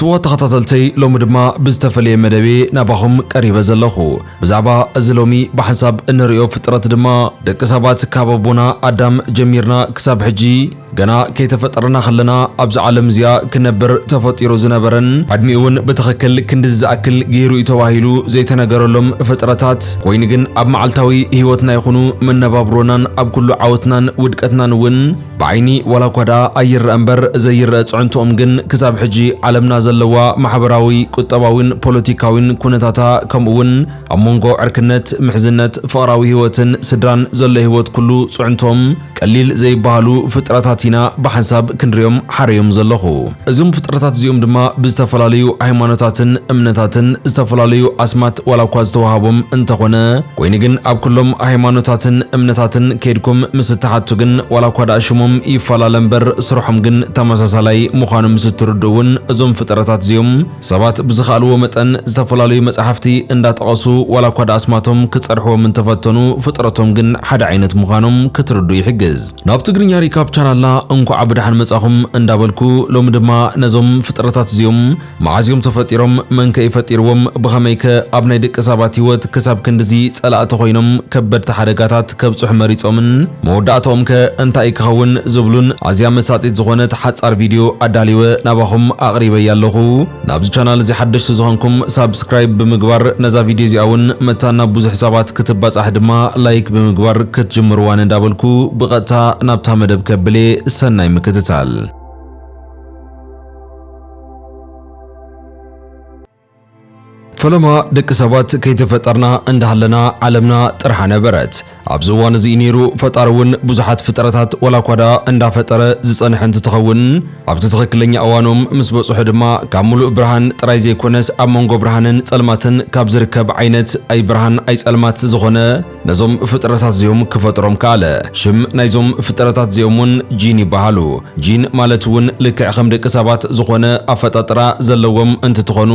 ክብርትዋ ተኸታተልተይ ሎሚ ድማ ብዝተፈለየ መደቤ ናባኹም ቀሪበ ዘለኹ ብዛዕባ እዚ ሎሚ ብሓሳብ እንሪኦ ፍጥረት ድማ ደቂ ሰባት ካብ ኣቦና ኣዳም ጀሚርና ክሳብ ሕጂ ገና ከይተፈጠረና ኸለና ኣብዚ ዓለም እዚኣ ክነብር ተፈጢሩ ዝነበረን ዕድሚኡን ብትኽክል ክንድዚ ዝኣክል ገይሩ እዩ ተባሂሉ ዘይተነገረሎም ፍጥረታት ኮይኑ ግን ኣብ መዓልታዊ ህይወትና ይኹኑ መነባብሮናን ኣብ ኩሉ ዓወትናን ውድቀትናን እውን ብዓይኒ ዋላ እኳ ደኣ ኣይርአ እምበር ዘይርአ ፅዕንቶኦም ግን ክሳብ ሕጂ ዓለምና ዘለዋ ማሕበራዊ ቁጠባዊን ፖለቲካዊን ኩነታታ ከምኡውን ኣብ መንጎ ዕርክነት ምሕዝነት ፍቕራዊ ህይወትን ስድራን ዘሎ ህይወት ኩሉ ፅዕንቶም ቀሊል ዘይባሃሉ ፍጥረታት ኢና ብሓንሳብ ክንሪኦም ሓርዮም ዘለኹ እዞም ፍጥረታት እዚኦም ድማ ብዝተፈላለዩ ሃይማኖታትን እምነታትን ዝተፈላለዩ ኣስማት ዋላ እኳ ዝተዋሃቦም እንተኾነ ኮይኑ ግን ኣብ ኩሎም ሃይማኖታትን እምነታትን ከይድኩም ምስ እትሓቱ ግን ዋላ እኳ ደኣ ሽሞም ይፈላለ እምበር ስርሖም ግን ተመሳሳላይ ምዃኑ ምስ እትርድኡውን እዞም ፍጥረታት እዚኦም ሰባት ብዝኽኣልዎ መጠን ዝተፈላለዩ መጻሕፍቲ እንዳጠቐሱ ዋላ እኳ ደኣ ኣስማቶም ክጸርሕዎም እንተፈተኑ ፍጥረቶም ግን ሓደ ዓይነት ምዃኖም ክትርዱ ይሕግዝ ናብ ትግርኛ ሪካብ ቻናልና እንኳዕ ብድሓን መጻኹም እንዳበልኩ ሎሚ ድማ ነዞም ፍጥረታት እዚኦም መዓዝዮም ተፈጢሮም መንከ ይፈጢርዎም ብኸመይከ ኣብ ናይ ደቂ ሰባት ህይወት ክሳብ ክንድዚ ጸላእቲ ኮይኖም ከበድቲ ሓደጋታት ከብጽሑ መሪጾምን መወዳእቶም ከ እንታይ ክኸውን ዝብሉን ኣዝያ መሳጢት ዝኾነት ሓጻር ቪድዮ ኣዳሊወ ናባኹም ኣቕሪበ ኣለኹ ናብዚ ቻናል እዚ ሓደሽቲ ዝኾንኩም ሳብስክራይብ ብምግባር ነዛ ቪድዮ እዚኣ እውን መታና ብዙሕ ሰባት ክትባጻሕ ድማ ላይክ ብምግባር ክትጅምርዋን እንዳበልኩ ብቐጥታ ናብታ መደብ ከብሌ ሰናይ ምክትታል ፈለማ ደቂ ሰባት ከይተፈጠርና እንዳሃለና ዓለምና ጥርሓ ነበረት ኣብዚ እዋን እዚ ነይሩ ፈጣሪውን ብዙሓት ፍጥረታት ዋላ እኳ ደኣ እንዳፈጠረ ዝጸንሐ እንትትኸውን ኣብቲ ትኽክለኛ እዋኖም ምስ በጽሑ ድማ ካብ ሙሉእ ብርሃን ጥራይ ዘይኮነስ ኣብ መንጎ ብርሃንን ጸልማትን ካብ ዝርከብ ዓይነት ኣይ ብርሃን ኣይ ጸልማት ዝኾነ ነዞም ፍጥረታት እዚኦም ክፈጥሮም ከኣለ ሽም ናይዞም ፍጥረታት እዚኦም እውን ጂን ይበሃሉ ጂን ማለት እውን ልክዕ ከም ደቂ ሰባት ዝኾነ ኣፈጣጥራ ዘለዎም እንትትኾኑ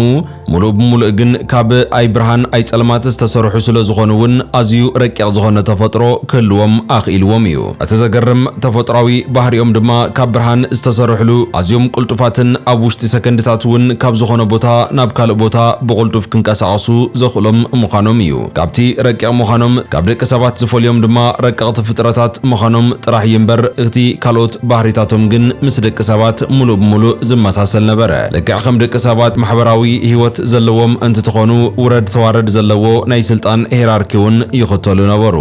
ሙሉእ ብሙሉእ ግን ካብ ኣይ ብርሃን ኣይ ጸልማት ዝተሰርሑ ስለ ዝኾኑ እውን ኣዝዩ ረቂቕ ዝኾነ ተፈጥሮ ክህልዎም ኣኽኢልዎም እዩ እቲ ዘገርም ተፈጥራዊ ባህሪኦም ድማ ካብ ብርሃን ዝተሰርሕሉ ኣዝዮም ቁልጡፋትን ኣብ ውሽጢ ሰከንድታት እውን ካብ ዝኾነ ቦታ ናብ ካልእ ቦታ ብቁልጡፍ ክንቀሳቐሱ ዘኽእሎም ምዃኖም እዩ ካብቲ ረቂቕ ምዃኖም ካብ ደቂ ሰባት ዝፈልዮም ድማ ረቀቕቲ ፍጥረታት ምዃኖም ጥራሕ እምበር እቲ ካልኦት ባህሪታቶም ግን ምስ ደቂ ሰባት ሙሉእ ብሙሉእ ዝመሳሰል ነበረ ልክዕ ከም ደቂ ሰባት ማሕበራዊ ህይወት ዘለዎም እንትትኾኑ ውረድ ተዋረድ ዘለዎ ናይ ስልጣን ሄራርኪ እውን ይኽተሉ ነበሩ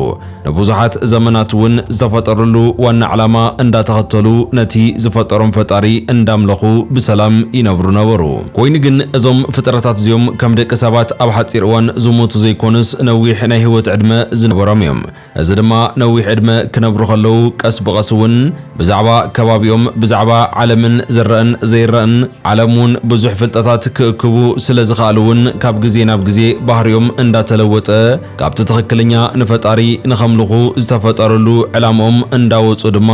ንብዙሓት ዘመናት እውን ዝተፈጠሩሉ ዋና ዓላማ እንዳተኸተሉ ነቲ ዝፈጠሮም ፈጣሪ እንዳምለኹ ብሰላም ይነብሩ ነበሩ ኮይኑ ግን እዞም ፍጥረታት እዚኦም ከም ደቂ ሰባት ኣብ ሓፂር እዋን ዝሞቱ ዘይኮኑስ ነዊሕ ናይ ህይወት ዕድመ ዝነበሮም እዮም እዚ ድማ ነዊሕ ዕድመ ክነብሩ ከለዉ ቀስ ብቐስ እውን ብዛዕባ ከባቢኦም ብዛዕባ ዓለምን ዝረአን ዘይረአን ዓለም እውን ብዙሕ ፍልጠታት ክእክቡ ስለ ዝኽኣሉ እውን ካብ ግዜ ናብ ግዜ ባህሪኦም እንዳተለወጠ ካብቲ ትኽክለኛ ንፈጣሪ ንኸምልኹ ዝተፈጠረሉ ዕላምኦም እንዳወፁ ድማ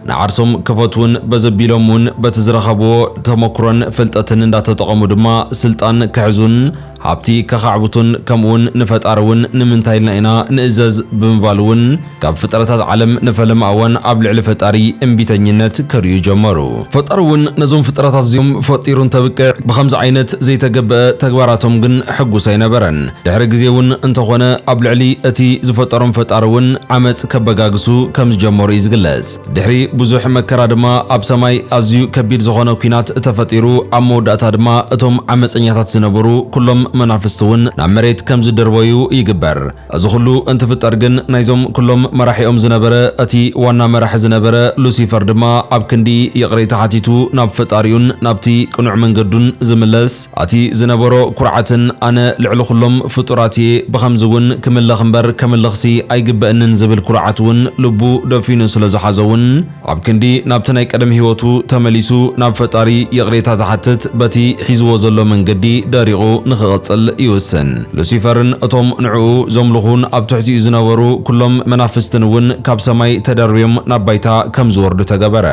ንዓርሶም ክፈትውን በዘቢሎም እውን በቲ ዝረኸብዎ ተመክሮን ፍልጠትን እንዳተጠቐሙ ድማ ስልጣን ክሕዙን ሃብቲ ከኻዕብቱን ከምኡውን ንፈጣሪ እውን ንምንታይ ኢልና ኢና ንእዘዝ ብምባል እውን ካብ ፍጥረታት ዓለም ንፈለማ እዋን ኣብ ልዕሊ ፈጣሪ እምቢተኝነት ከርዩ ጀመሩ ፈጣሪ እውን ነዞም ፍጥረታት እዚኦም ፈጢሩ እንተብቅዕ ብኸምዚ ዓይነት ዘይተገብአ ተግባራቶም ግን ሕጉስ ኣይነበረን ድሕሪ ግዜ እውን እንተኾነ ኣብ ልዕሊ እቲ ዝፈጠሮም ፈጣሪ እውን ዓመፅ ከበጋግሱ ከም ዝጀመሩ እዩ ዝግለጽ ድሕሪ ብዙሕ መከራ ድማ ኣብ ሰማይ ኣዝዩ ከቢድ ዝኾነ ኩናት ተፈጢሩ ኣብ መወዳእታ ድማ እቶም ዓመፀኛታት ዝነበሩ ኩሎም መናፍስቲ እውን ናብ መሬት ከም ዝደርበዩ ይግበር እዚ ኩሉ እንትፍጠር ግን ናይዞም ኩሎም መራሒኦም ዝነበረ እቲ ዋና መራሒ ዝነበረ ሉሲፈር ድማ ኣብ ክንዲ ይቕሪ ተሓቲቱ ናብ ፈጣሪኡን ናብቲ ቅኑዕ መንገዱን ዝምለስ እቲ ዝነበሮ ኩርዓትን ኣነ ልዕሊ ኩሎም ፍጡራት እየ ብኸምዚ እውን ክምለኽ እምበር ከመለኽሲ ኣይግበአንን ዝብል ኩርዓት እውን ልቡ ደፊኑ ስለ ዝሓዘ እውን ኣብ ክንዲ ናብቲ ናይ ቀደም ህይወቱ ተመሊሱ ናብ ፈጣሪ ይቕሬታ ተሓትት በቲ ሒዝዎ ዘሎ መንገዲ ደሪቑ ንኽቕጽል ይውስን ሉሲፈርን እቶም ንዕኡ ዘምልኹን ኣብ ትሕቲኡ ዝነበሩ ኩሎም መናፍስትን እውን ካብ ሰማይ ተደርብዮም ናብ ባይታ ከም ዝወርዱ ተገበረ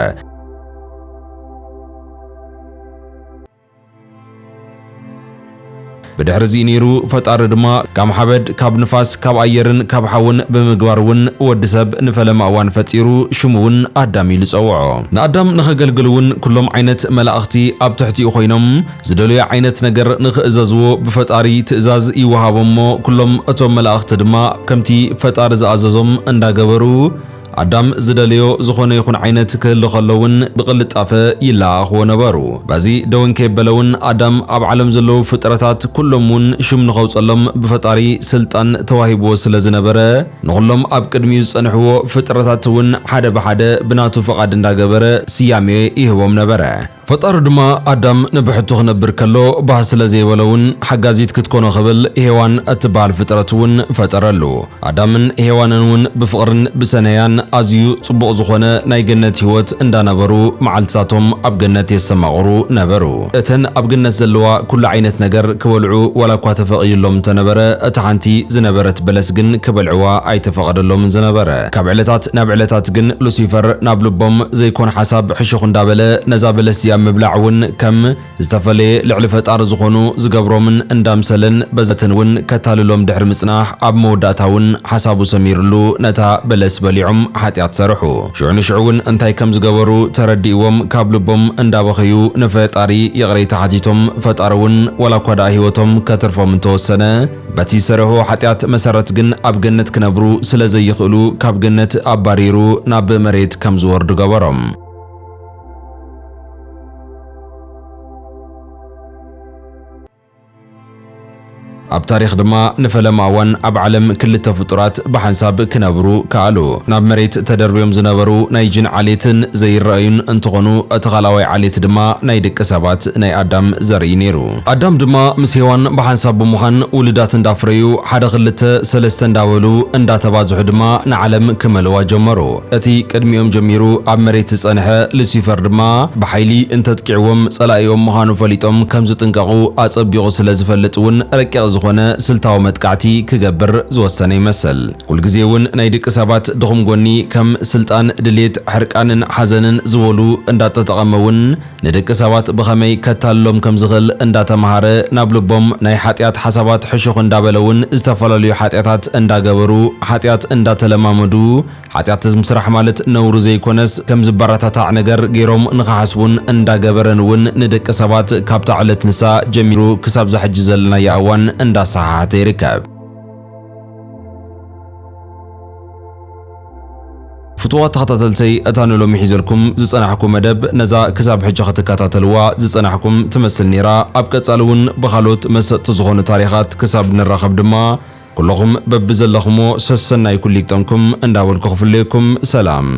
بدحر زي نيرو فطار دما كام حبد كاب نفاس كاب أيرن كاب حون بمقبارون ودسب نفلم أوان فتيرو شمون آدمي لصوعو نادم نخجلجلون كلهم عينت ملاختي أبتحتي أخوينهم زدلوا عينت نجر نخززو بفتاري تزاز يوهابمو كلهم أتوم ملاخت دما كمتي فتار زاززم اندا جبرو አዳም ዝደልዮ ዝኾነ ይኹን ዓይነት ክህሉ ኸለውን ብቕልጣፈ ይላኽ ወነበሩ በዚ ደውን ከበለውን አዳም ኣብ ዓለም ዘለው ፍጥረታት ኩሎምን ሽም ንኸውጸሎም ብፈጣሪ ስልጣን ተዋሂብዎ ስለ ዝነበረ ንኹሎም ኣብ ቅድሚኡ ዝጸንሕዎ ፍጥረታት እውን ሓደ ብሓደ ብናቱ ፈቃድ እንዳገበረ ስያሜ ይህቦም ነበረ ፈጣሪ ድማ አዳም ንብሕቱ ክነብር ከሎ ባህ ስለ ዘይበለውን ሓጋዚት ክትኮኖ ኽብል ሄዋን እትበሃል ፍጥረት እውን ፈጠረሉ አዳምን ሄዋንን እውን ብፍቕርን ብሰነያን ኣዝዩ ጽቡቕ ዝኾነ ናይ ገነት ህይወት እንዳነበሩ መዓልታቶም ኣብ ገነት የሰማቕሩ ነበሩ እተን ኣብ ገነት ዘለዋ ኩሉ ዓይነት ነገር ክበልዑ ወላ እኳ ተፈቒድሎም ተነበረ እቲ ሓንቲ ዝነበረት በለስ ግን ክበልዕዋ ኣይተፈቐደሎምን ዝነበረ ካብ ዕለታት ናብ ዕለታት ግን ሉሲፈር ናብ ልቦም ዘይኮን ሓሳብ ሕሹኽ እንዳበለ ነዛ በለስ ምብላዕውን ከም ዝተፈለየ ልዕሊ ፈጣሪ ዝኾኑ ዝገብሮምን እንዳምሰለን በዘተንውን ከታልሎም ድሕሪ ምጽናሕ ኣብ መወዳእታውን ሓሳቡ ሰሚርሉ ነታ በለስ በሊዖም ሓጢያት ሰርሑ ሽዑንሽዑውን እንታይ ከም ዝገበሩ ተረዲእዎም ካብ ልቦም እንዳበኸዩ ንፈጣሪ የቕረይታ ሓቲቶም ፈጣሪውን ወላ እኳ ደኣ ህይወቶም ከትርፎም እንተወሰነ በቲ ዝሰርሑ ሓጢያት መሰረት ግን ኣብ ገነት ክነብሩ ስለ ዘይኽእሉ ካብ ገነት ኣባሪሩ ናብ መሬት ከም ዝወርዱ ገበሮም ኣብ ታሪኽ ድማ ንፈለማ እዋን ኣብ ዓለም ክልተ ፍጡራት ብሓንሳብ ክነብሩ ከኣሉ ናብ መሬት ተደርብዮም ዝነበሩ ናይ ጅን ዓሌትን ዘይረአዩን እንትኾኑ እቲ ኻልኣዋይ ዓሌት ድማ ናይ ደቂ ሰባት ናይ ኣዳም ዘርኢ ነይሩ ኣዳም ድማ ምስ ሄዋን ብሓንሳብ ብምዃን ውልዳት እንዳፍረዩ ሓደ ክልተ ሰለስተ እንዳበሉ እንዳተባዝሑ ድማ ንዓለም ክመልዋ ጀመሩ እቲ ቅድሚኦም ጀሚሩ ኣብ መሬት ዝጸንሐ ሉሲፈር ድማ ብሓይሊ እንተጥቂዕዎም ጸላኢኦም ምዃኑ ፈሊጦም ከም ዝጥንቀቑ ኣጸቢቑ ስለ ዝፈልጥ እውን ረቂቕ ዝኾነ ስልታዊ መጥቃዕቲ ክገብር ዝወሰነ ይመስል ኩል ግዜ እውን ናይ ደቂ ሰባት ድኹም ጎኒ ከም ስልጣን ድሌት ሕርቃንን ሓዘንን ዝበሉ እንዳተጠቐመውን ንደቂ ሰባት ብኸመይ ከታልሎም ከም ዝኽእል እንዳተማሃረ ናብ ልቦም ናይ ሓጢያት ሓሳባት ሕሹኽ እንዳበለውን ዝተፈላለዩ ሓጢያታት እንዳገበሩ ሓጢያት እንዳተለማመዱ ሓጢያት ምስራሕ ማለት ነውሩ ዘይኮነስ ከም ዝበረታታዕ ነገር ገይሮም ንኸሓስቡን እንዳገበረን እውን ንደቂ ሰባት ካብታ ዕለት ንሳ ጀሚሩ ክሳብ ዝሕጂ ዘለናዮ እዋን እንዳሰሓሓተ ይርከብ ፍትዋት ተኸታተልተይ እታንሎም ይሒዘልኩም ዝጸናሕኩም መደብ ነዛ ክሳብ ሕጂ ኸተከታተልዋ ዝጸናሕኩም ትመስል ኔራ ኣብ ቀጻሊ እውን ብኻልኦት መሰጥቲ ዝኾኑ ታሪኻት ክሳብ ንራኸብ ድማ ኩልኹም በብዘለኹሞ ሰሰናይ ኩሉ ይግጠምኩም እንዳበልኩ ክፍለየኩም ሰላም